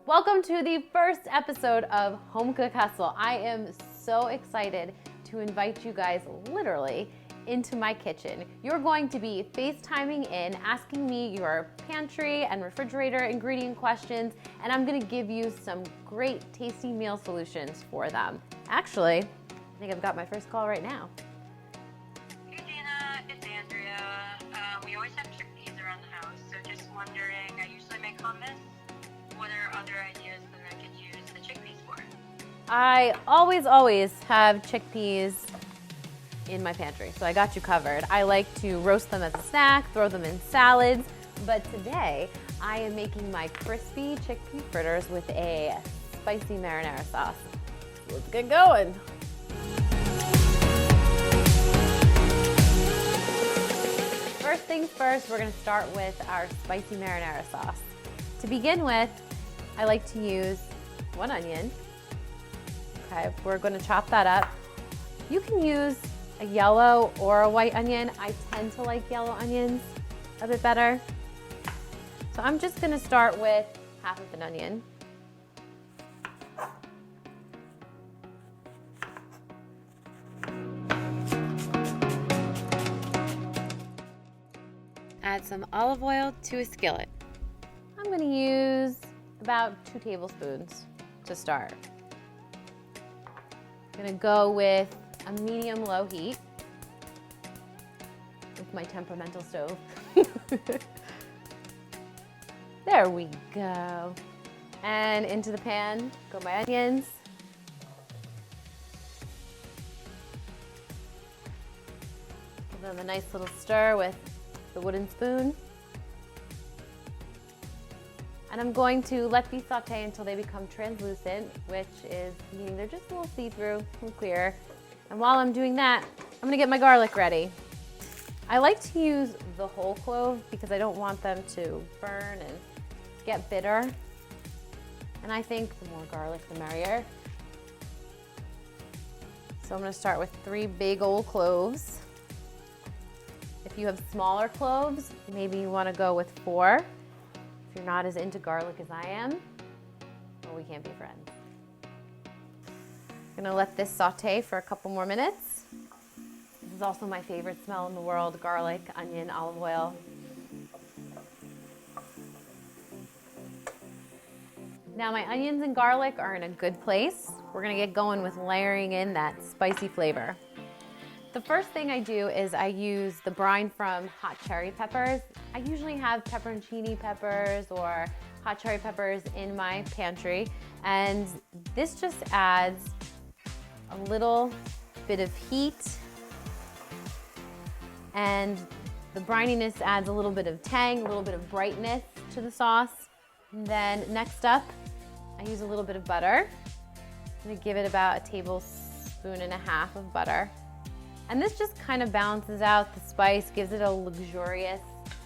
Welcome to the first episode of Homecook Hustle. I am so excited to invite you guys literally into my kitchen. You're going to be FaceTiming in, asking me your pantry and refrigerator ingredient questions, and I'm gonna give you some great tasty meal solutions for them. Actually, I think I've got my first call right now. Hey Dina, it's Andrea. We always have chickpeas around the house, so just wondering, I usually make hummus. What are other ideas that I could use the chickpeas for? I always have chickpeas in my pantry, so I got you covered. I like to roast them as a snack, throw them in salads, but today I am making my crispy chickpea fritters with a spicy marinara sauce. Let's get going. First things first, we're gonna start with our spicy marinara sauce. To begin with, I like to use 1 onion. Okay, we're gonna chop that up. You can use a yellow or a white onion. I tend to like yellow onions a bit better. So I'm just gonna start with half of an onion. Add some olive oil to a skillet. I'm gonna use about 2 tablespoons to start. I'm gonna go with a medium-low heat with my temperamental stove. There we go. And into the pan go my onions. Give them a nice little stir with the wooden spoon. And I'm going to let these saute until they become translucent, which is meaning they're just a little see-through, a little clear. And while I'm doing that, I'm gonna get my garlic ready. I like to use the whole clove because I don't want them to burn and get bitter. And I think the more garlic, the merrier. So I'm gonna start with 3 big old cloves. If you have smaller cloves, maybe you wanna go with 4. If you're not as into garlic as I am, well, we can't be friends. I'm gonna let this saute for a couple more minutes. This is also my favorite smell in the world: garlic, onion, olive oil. Now my onions and garlic are in a good place. We're gonna get going with layering in that spicy flavor. The first thing I do is I use the brine from hot cherry peppers. I usually have pepperoncini peppers or hot cherry peppers in my pantry, and this just adds a little bit of heat, and the brininess adds a little bit of tang, a little bit of brightness to the sauce. And then next up, I use a little bit of butter. I'm gonna give it about a tablespoon and a half of butter. And this just kind of balances out the spice, gives it a luxurious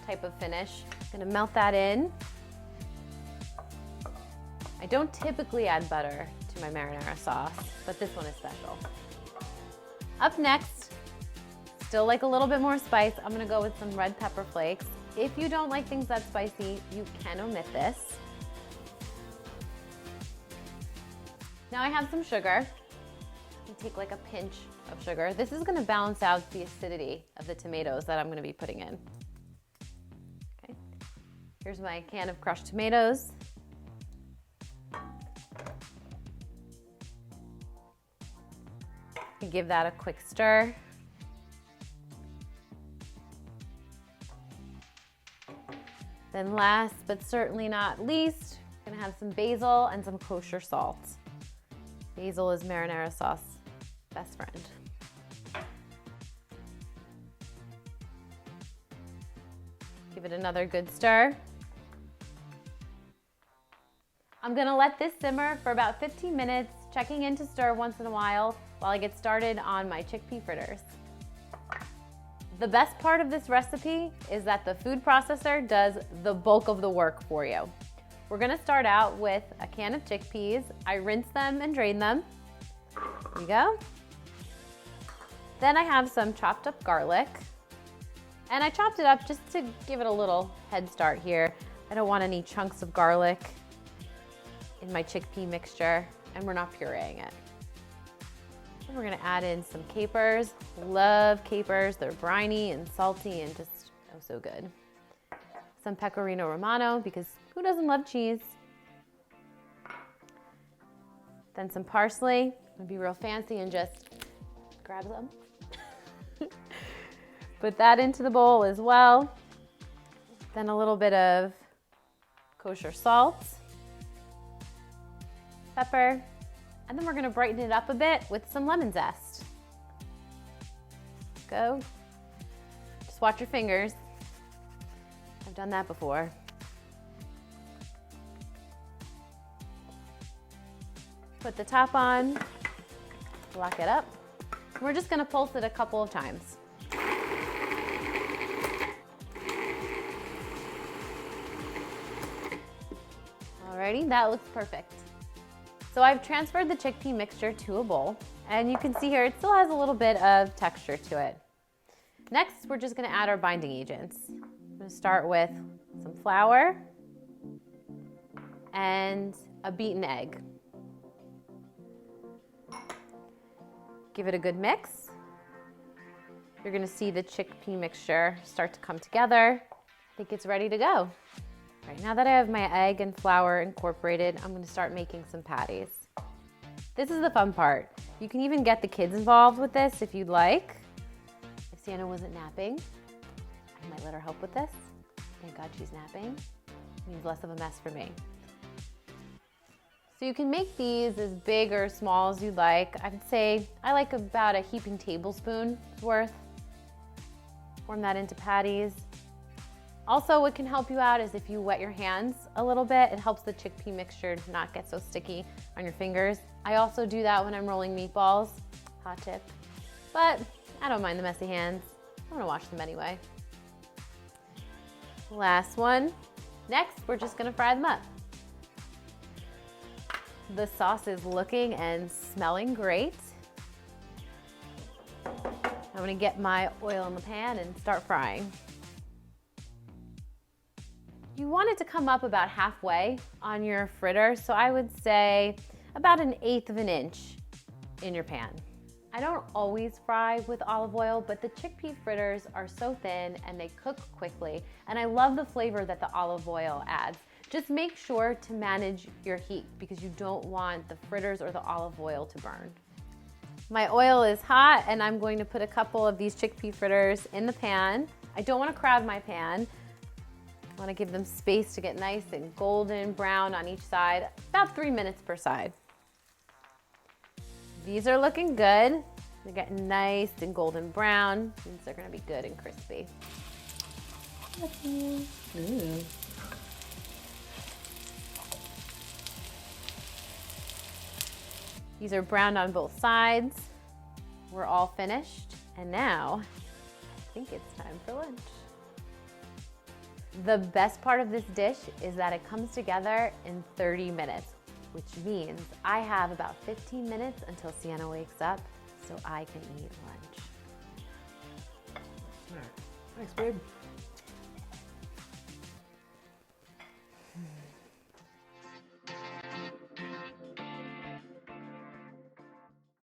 type of finish. I'm gonna melt that in. I don't typically add butter to my marinara sauce, but this one is special. Up next, still like a little bit more spice, I'm gonna go with some red pepper flakes. If you don't like things that spicy, you can omit this. Now I have some sugar. I take like a pinch of sugar. This is gonna balance out the acidity of the tomatoes that I'm gonna be putting in. Okay. Here's my can of crushed tomatoes. Give that a quick stir. Then last but certainly not least, I'm gonna have some basil and some kosher salt. Basil is marinara sauce best friend. Give it another good stir. I'm gonna let this simmer for about 15 minutes, checking in to stir once in a while I get started on my chickpea fritters. The best part of this recipe is that the food processor does the bulk of the work for you. We're gonna start out with a can of chickpeas. I rinse them and drain them. There you go. Then I have some chopped up garlic. And I chopped it up just to give it a little head start here. I don't want any chunks of garlic in my chickpea mixture, and we're not pureeing it. And we're gonna add in some capers. Love capers. They're briny and salty and just oh so good. Some pecorino romano, because who doesn't love cheese? Then some parsley. I'm gonna be real fancy and just grab some. Put that into the bowl as well. Then a little bit of kosher salt, pepper, and then we're gonna brighten it up a bit with some lemon zest. Go. Just watch your fingers. I've done that before. Put the top on, lock it up. We're just gonna pulse it a couple of times. Alrighty, that looks perfect. So I've transferred the chickpea mixture to a bowl, and you can see here it still has a little bit of texture to it. Next, we're just gonna add our binding agents. I'm gonna start with some flour and a beaten egg. Give it a good mix. You're gonna see the chickpea mixture start to come together. I think it's ready to go. Right, now that I have my egg and flour incorporated, I'm gonna start making some patties. This is the fun part. You can even get the kids involved with this if you'd like. If Sienna wasn't napping, I might let her help with this. Thank God she's napping. It means less of a mess for me. So you can make these as big or small as you'd like. I'd say I like about a heaping tablespoon worth. Form that into patties. Also, what can help you out is if you wet your hands a little bit, it helps the chickpea mixture not get so sticky on your fingers. I also do that when I'm rolling meatballs, hot tip, but I don't mind the messy hands. I'm gonna wash them anyway. Last one. Next, we're just gonna fry them up. The sauce is looking and smelling great. I'm gonna get my oil in the pan and start frying. You want it to come up about halfway on your fritter, so I would say about 1/8 of an inch in your pan. I don't always fry with olive oil, but the chickpea fritters are so thin and they cook quickly, and I love the flavor that the olive oil adds. Just make sure to manage your heat because you don't want the fritters or the olive oil to burn. My oil is hot and I'm going to put a couple of these chickpea fritters in the pan. I don't want to crowd my pan. I want to give them space to get nice and golden brown on each side, about 3 minutes per side. These are looking good. They're getting nice and golden brown. Means they're going to be good and crispy. Ooh. These are browned on both sides. We're all finished. And now, I think it's time for lunch. The best part of this dish is that it comes together in 30 minutes, which means I have about 15 minutes until Sienna wakes up so I can eat lunch. All right. Thanks, babe.